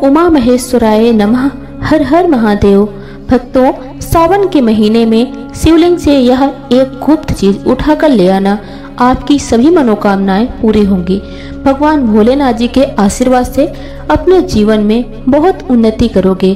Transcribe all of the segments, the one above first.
उमा महेश्वराय नमः। हर हर महादेव। भक्तों, सावन के महीने में शिवलिंग से यह एक गुप्त चीज उठाकर ले आना, आपकी सभी मनोकामनाएं पूरी होंगी। भगवान भोलेनाथ जी के आशीर्वाद से अपने जीवन में बहुत उन्नति करोगे।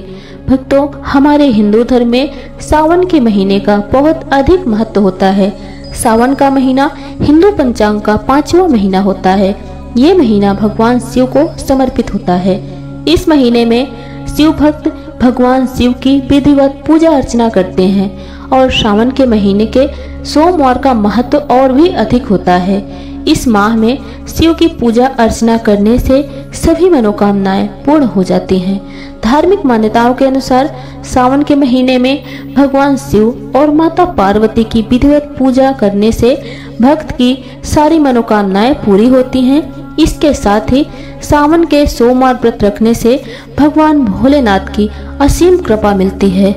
भक्तों, हमारे हिंदू धर्म में सावन के महीने का बहुत अधिक महत्व होता है। सावन का महीना हिंदू पंचांग का 5वां महीना होता है। ये महीना भगवान शिव को समर्पित होता है। इस महीने में शिव भक्त भगवान शिव की विधिवत पूजा अर्चना करते हैं और सावन के महीने के सोमवार का महत्व और भी अधिक होता है। इस माह में शिव की पूजा अर्चना करने से सभी मनोकामनाएं पूर्ण हो जाती हैं। धार्मिक मान्यताओं के अनुसार सावन के महीने में भगवान शिव और माता पार्वती की विधिवत पूजा करने से भक्त की सारी मनोकामनाएं पूरी होती हैं। इसके साथ ही सावन के सोमवार व्रत रखने से भगवान भोलेनाथ की असीम कृपा मिलती है।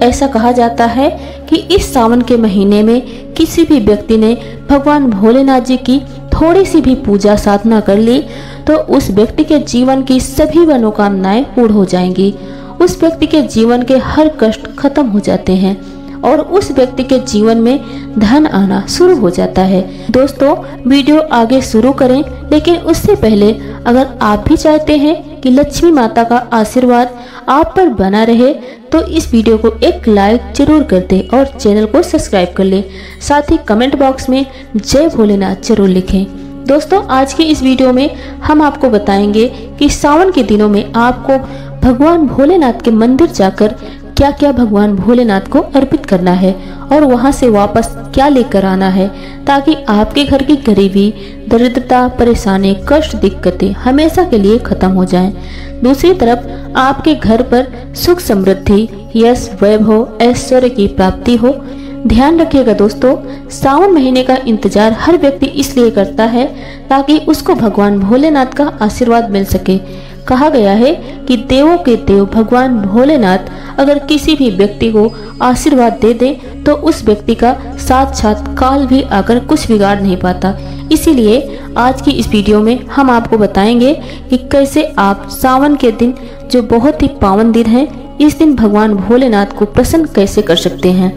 ऐसा कहा जाता है कि इस सावन के महीने में किसी भी व्यक्ति ने भगवान भोलेनाथ जी की थोड़ी सी भी पूजा साधना कर ली तो उस व्यक्ति के जीवन की सभी मनोकामनाएं पूर्ण हो जाएंगी। उस व्यक्ति के जीवन के हर कष्ट खत्म हो जाते हैं और उस व्यक्ति के जीवन में धन आना शुरू हो जाता है। दोस्तों, वीडियो आगे शुरू करें, लेकिन उससे पहले अगर आप भी चाहते हैं कि लक्ष्मी माता का आशीर्वाद आप पर बना रहे तो इस वीडियो को एक लाइक जरूर कर दें और चैनल को सब्सक्राइब कर लें। साथ ही कमेंट बॉक्स में जय भोलेनाथ जरूर लिखें। दोस्तों, आज की इस वीडियो में हम आपको बताएंगे कि सावन के दिनों में आपको भगवान भोलेनाथ के मंदिर जाकर क्या क्या भगवान भोलेनाथ को अर्पित करना है और वहां से वापस क्या लेकर आना है, ताकि आपके घर की गरीबी, दरिद्रता, परेशानी, कष्ट, दिक्कतें हमेशा के लिए खत्म हो जाएं। दूसरी तरफ आपके घर पर सुख समृद्धि, यश, वैभव, ऐश्वर्य की प्राप्ति हो। ध्यान रखिएगा दोस्तों, सावन महीने का इंतजार हर व्यक्ति इसलिए करता है ताकि उसको भगवान भोलेनाथ का आशीर्वाद मिल सके। कहा गया है कि देवों के देव भगवान भोलेनाथ अगर किसी भी व्यक्ति को आशीर्वाद दे दे तो उस व्यक्ति का साक्षात काल भी आकर कुछ बिगाड़ नहीं पाता। इसीलिए आज की इस वीडियो में हम आपको बताएंगे कि कैसे आप सावन के दिन, जो बहुत ही पावन दिन है, इस दिन भगवान भोलेनाथ को प्रसन्न कैसे कर सकते हैं,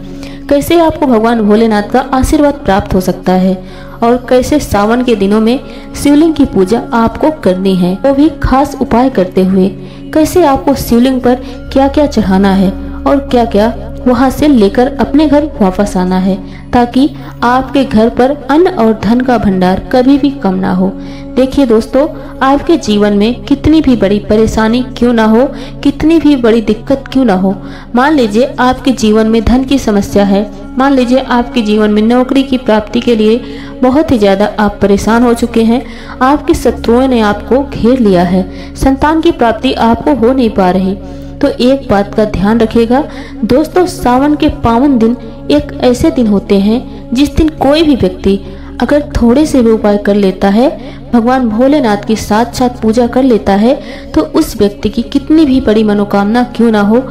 कैसे आपको भगवान भोलेनाथ का आशीर्वाद प्राप्त हो सकता है और कैसे सावन के दिनों में शिवलिंग की पूजा आपको करनी है, वो भी खास उपाय करते हुए। कैसे आपको शिवलिंग पर क्या क्या चढ़ाना है और क्या क्या वहां से लेकर अपने घर वापस आना है, ताकि आपके घर पर अन्न और धन का भंडार कभी भी कम ना हो। देखिए दोस्तों, आपके जीवन में कितनी भी बड़ी परेशानी क्यों ना हो, कितनी भी बड़ी दिक्कत क्यों ना हो, मान लीजिए आपके जीवन में धन की समस्या है, मान लीजिए आपके जीवन में नौकरी की प्राप्ति के लिए बहुत ही ज्यादा आप परेशान हो चुके हैं, आपके शत्रुओं ने आपको घेर लिया है, संतान की प्राप्ति आपको हो नहीं पा रही, तो एक बात का ध्यान रखिएगा दोस्तों, सावन के पावन दिन एक ऐसे दिन होते हैं जिस दिन कोई भी व्यक्ति अगर थोड़े से भी उपाय कर लेता है, भगवान भोलेनाथ की साक्षात पूजा कर लेता है, तो उस व्यक्ति की कितनी भी बड़ी मनोकामना क्यों ना हो,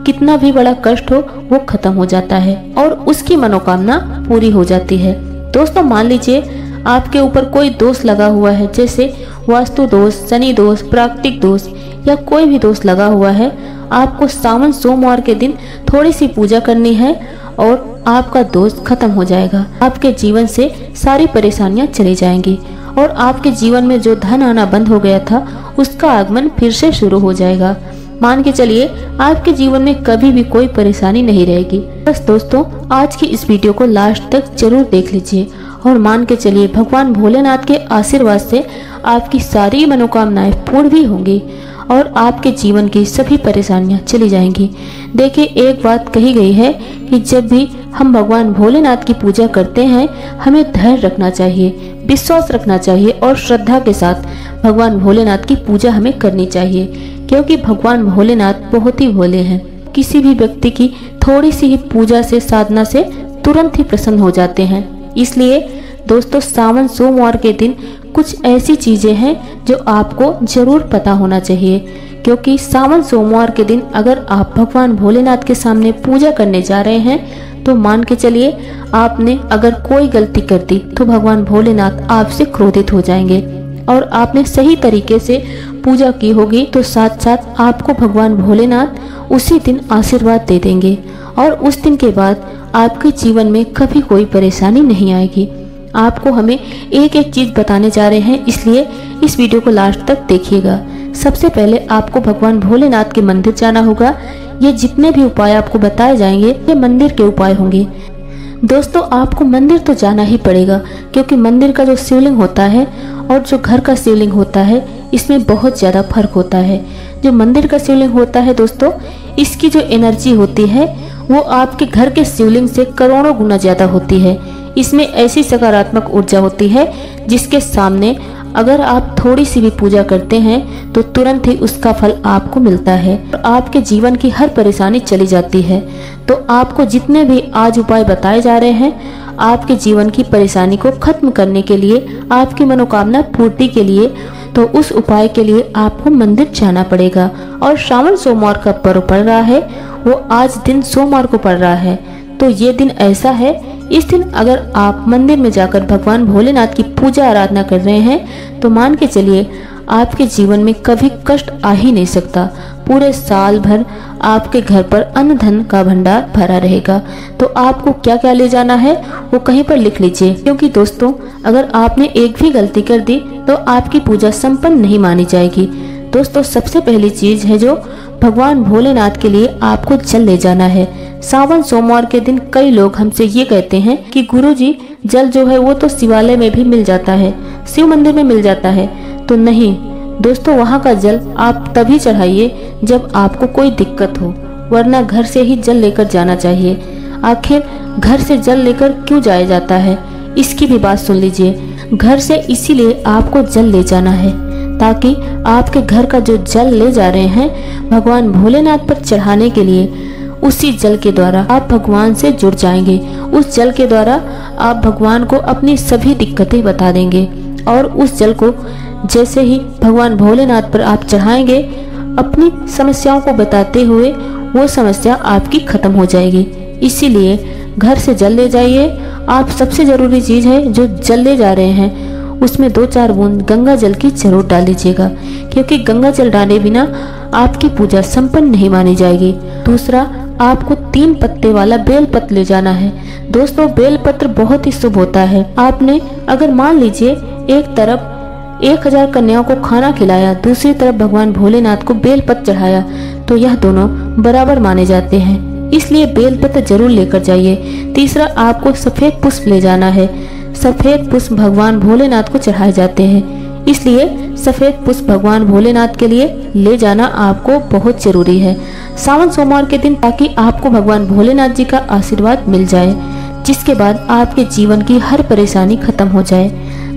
कितना भी बड़ा कष्ट हो, वो खत्म हो जाता है और उसकी मनोकामना पूरी हो जाती है। दोस्तों, मान लीजिए आपके ऊपर कोई दोष लगा हुआ है, जैसे वास्तु दोष, शनि दोष, प्राकृतिक दोष या कोई भी दोष लगा हुआ है, आपको सावन सोमवार के दिन थोड़ी सी पूजा करनी है और आपका दोष खत्म हो जाएगा। आपके जीवन से सारी परेशानियां चली जाएंगी और आपके जीवन में जो धन आना बंद हो गया था उसका आगमन फिर से शुरू हो जाएगा। मान के चलिए आपके जीवन में कभी भी कोई परेशानी नहीं रहेगी। बस दोस्तों, आज की इस वीडियो को लास्ट तक जरूर देख लीजिए और मान के चलिए भगवान भोलेनाथ के आशीर्वाद से आपकी सारी मनोकामनाएं पूर्ण भी होंगी और आपके जीवन की सभी परेशानियां चली जाएंगी। देखिए, एक बात कही गई है कि जब भी हम भगवान भोलेनाथ की पूजा करते हैं, हमें धैर्य रखना चाहिए, विश्वास रखना चाहिए और श्रद्धा के साथ भगवान भोलेनाथ की पूजा हमें करनी चाहिए, क्योंकि भगवान भोलेनाथ बहुत ही भोले हैं। किसी भी व्यक्ति की थोड़ी सी ही पूजा से, साधना से तुरंत ही प्रसन्न हो जाते हैं। इसलिए दोस्तों, सावन सोमवार के दिन कुछ ऐसी चीजें हैं जो आपको जरूर पता होना चाहिए, क्योंकि सावन सोमवार के दिन अगर आप भगवान भोलेनाथ के सामने पूजा करने जा रहे हैं तो मान के चलिए आपने अगर कोई गलती कर दी तो भगवान भोलेनाथ आपसे क्रोधित हो जाएंगे और आपने सही तरीके से पूजा की होगी तो साथ साथ आपको भगवान भोलेनाथ उसी दिन आशीर्वाद दे देंगे और उस दिन के बाद आपके जीवन में कभी कोई परेशानी नहीं आएगी। आपको हमें एक एक चीज बताने जा रहे हैं, इसलिए इस वीडियो को लास्ट तक देखिएगा। सबसे पहले आपको भगवान भोलेनाथ के मंदिर जाना होगा। ये जितने भी उपाय आपको बताए जाएंगे ये मंदिर के उपाय होंगे। दोस्तों आपको मंदिर तो जाना ही पड़ेगा, क्योंकि मंदिर का जो शिवलिंग होता है और जो घर का शिवलिंग होता है इसमें बहुत ज़्यादा फर्क होता है। जो मंदिर का शिवलिंग होता है दोस्तों, इसकी जो एनर्जी होती है वो आपके घर के शिवलिंग से करोड़ों गुना ज़्यादा होती है। इसमें ऐसी सकारात्मक ऊर्जा होती है जिसके सामने अगर आप थोड़ी सी भी पूजा करते हैं तो तुरंत ही उसका फल आपको मिलता है और आपके जीवन की हर परेशानी चली जाती है। तो आपको जितने भी आज उपाय बताए जा रहे हैं आपके जीवन की परेशानी को खत्म करने के लिए, आपकी मनोकामना पूर्ति के लिए, तो उस उपाय के लिए आपको मंदिर जाना पड़ेगा। और श्रावण सोमवार का पर्व पड़ रहा है, वो आज दिन सोमवार को पड़ रहा है। तो ये दिन ऐसा है, इस दिन अगर आप मंदिर में जाकर भगवान भोलेनाथ की पूजा आराधना कर रहे हैं तो मान के चलिए आपके जीवन में कभी कष्ट आ ही नहीं सकता। पूरे साल भर आपके घर पर अन्न धन का भंडार भरा रहेगा। तो आपको क्या क्या ले जाना है वो कहीं पर लिख लीजिए, क्योंकि दोस्तों अगर आपने एक भी गलती कर दी तो आपकी पूजा संपन्न नहीं मानी जाएगी। दोस्तों सबसे पहली चीज है जो भगवान भोलेनाथ के लिए आपको जल ले जाना है। सावन सोमवार के दिन कई लोग हमसे ये कहते हैं कि गुरुजी जल जो है वो तो शिवालय में भी मिल जाता है, शिव मंदिर में मिल जाता है। तो नहीं दोस्तों, वहाँ का जल आप तभी चढ़ाइए जब आपको कोई दिक्कत हो, वरना घर से ही जल लेकर जाना चाहिए। आखिर घर से जल लेकर क्यों जाया जाता है, इसकी भी बात सुन लीजिए। घर से इसीलिए आपको जल ले जाना है ताकि आपके घर का जो जल ले जा रहे हैं भगवान भोलेनाथ पर चढ़ाने के लिए, उसी जल के द्वारा आप भगवान से जुड़ जाएंगे। उस जल के द्वारा आप भगवान को अपनी सभी दिक्कतें बता देंगे और उस जल को जैसे ही भगवान भोलेनाथ पर आप चढ़ाएंगे, अपनी समस्याओं को बताते हुए वो समस्या आपकी खत्म हो जाएगी। इसीलिए घर से जल ले जाइए। आप सबसे जरूरी चीज है जो जल ले जा रहे हैं उसमें 2-4 बूंद गंगा जल की जरूर डाल लीजिएगा, क्योंकि गंगा जल डाले बिना आपकी पूजा संपन्न नहीं मानी जाएगी। दूसरा, आपको 3 पत्ते वाला बेल पत्र ले जाना है। दोस्तों बेल पत्र बहुत ही शुभ होता है। आपने अगर मान लीजिए एक तरफ 1000 कन्याओं को खाना खिलाया, दूसरी तरफ भगवान भोलेनाथ को बेल पत्र चढ़ाया, तो यह दोनों बराबर माने जाते हैं। इसलिए बेल पत्र जरूर लेकर जाइए। तीसरा, आपको सफेद पुष्प ले जाना है। सफेद पुष्प भगवान भोलेनाथ को चढ़ाए जाते हैं, इसलिए सफेद पुष्प भगवान भोलेनाथ के लिए ले जाना आपको बहुत जरूरी है सावन सोमवार के दिन, ताकि आपको भगवान भोलेनाथ जी का आशीर्वाद मिल जाए, जिसके बाद आपके जीवन की हर परेशानी खत्म हो जाए।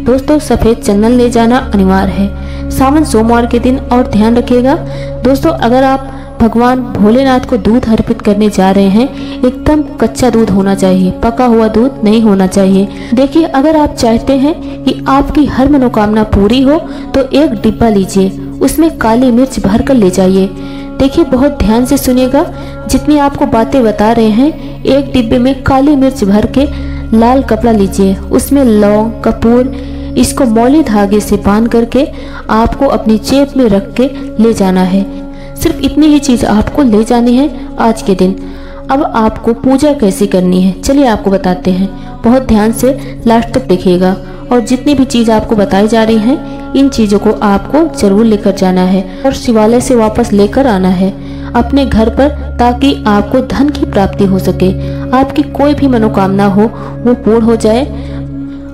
दोस्तों सफेद चंदन ले जाना अनिवार्य है सावन सोमवार के दिन। और ध्यान रखिएगा दोस्तों, अगर आप भगवान भोलेनाथ को दूध अर्पित करने जा रहे हैं, एकदम कच्चा दूध होना चाहिए, पका हुआ दूध नहीं होना चाहिए। देखिए अगर आप चाहते हैं कि आपकी हर मनोकामना पूरी हो तो एक डिब्बा लीजिए, उसमें काली मिर्च भर कर ले जाइए। देखिए बहुत ध्यान से सुनिएगा, जितनी आपको बातें बता रहे हैं, एक डिब्बे में काली मिर्च भर के लाल कपड़ा लीजिए, उसमें लौंग कपूर, इसको मौली धागे से बांध करके आपको अपनी जेब में रख के ले जाना है। सिर्फ इतनी ही चीज आपको ले जानी है आज के दिन। अब आपको पूजा कैसे करनी है चलिए आपको बताते हैं। बहुत ध्यान से लास्ट तक देखिएगा और जितनी भी चीज आपको बताई जा रही हैं इन चीजों को आपको जरूर लेकर जाना है और शिवालय से वापस लेकर आना है अपने घर पर, ताकि आपको धन की प्राप्ति हो सके, आपकी कोई भी मनोकामना हो वो पूर्ण हो जाए।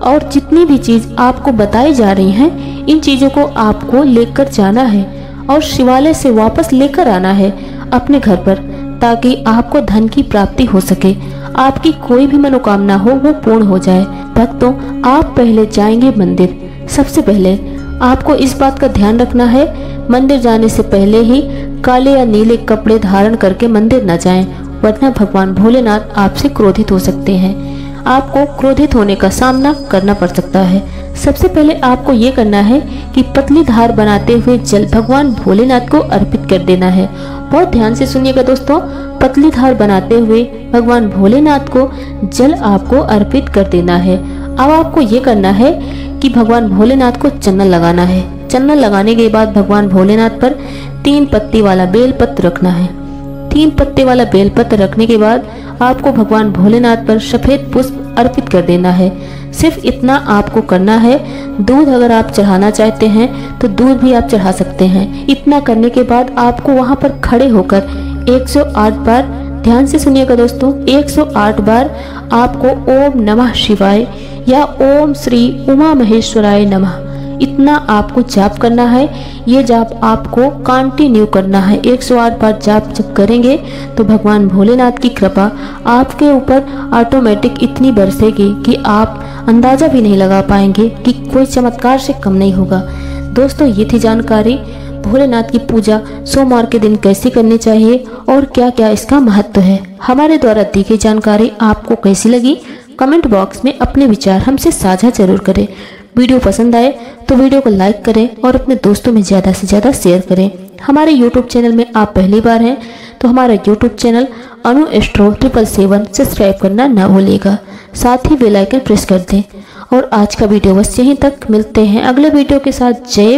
और जितनी भी चीज आपको बताई जा रही हैं इन चीजों को आपको लेकर जाना है और शिवालय से वापस लेकर आना है अपने घर पर, ताकि आपको धन की प्राप्ति हो सके, आपकी कोई भी मनोकामना हो वो पूर्ण हो जाए। भक्तों आप पहले जाएंगे मंदिर। सबसे पहले आपको इस बात का ध्यान रखना है, मंदिर जाने से पहले ही काले या नीले कपड़े धारण करके मंदिर न जाएं, वरना भगवान भोलेनाथ आपसे क्रोधित हो सकते हैं। आपको क्रोधित होने का सामना करना पड़ सकता है। सबसे पहले आपको ये करना है कि पतली धार बनाते हुए जल भगवान भोलेनाथ को अर्पित कर देना है। बहुत ध्यान से सुनिएगा दोस्तों, पतली धार बनाते हुए भगवान भोलेनाथ को जल आपको अर्पित कर देना है। अब आपको ये करना है कि भगवान भोलेनाथ को चंदन लगाना है। चंदन लगाने के बाद भगवान भोलेनाथ पर 3 पत्ती वाला बेलपत्र रखना है। 3 पत्ते वाला बेलपत्र रखने के बाद आपको भगवान भोलेनाथ पर सफेद पुष्प अर्पित कर देना है। सिर्फ इतना आपको करना है। दूध अगर आप चढ़ाना चाहते हैं तो दूध भी आप चढ़ा सकते हैं। इतना करने के बाद आपको वहां पर खड़े होकर 108 बार, ध्यान से सुनिएगा दोस्तों, 108 बार आपको ओम नमः शिवाय या ओम श्री उमा महेश्वराय नमः इतना आपको जाप करना है। ये जाप आपको कंटिन्यू करना है। 108 बार जाप जब करेंगे तो भगवान भोलेनाथ की कृपा आपके ऊपर ऑटोमेटिक इतनी बरसेगी कि आप अंदाजा भी नहीं लगा पाएंगे कि कोई चमत्कार से कम नहीं होगा। दोस्तों, ये थी जानकारी भोलेनाथ की पूजा सोमवार के दिन कैसे करनी चाहिए और क्या क्या इसका महत्व है। हमारे द्वारा दी गई जानकारी आपको कैसी लगी, कमेंट बॉक्स में अपने विचार हमसे साझा जरूर करें। वीडियो पसंद आए तो वीडियो को लाइक करें और अपने दोस्तों में ज़्यादा से ज़्यादा शेयर करें। हमारे YouTube चैनल में आप पहली बार हैं तो हमारा YouTube चैनल अनु एस्ट्रो 777 सब्सक्राइब करना ना भूलिएगा। साथ ही बेल आइकन प्रेस कर दें। और आज का वीडियो बस यहीं तक। मिलते हैं अगले वीडियो के साथ। जय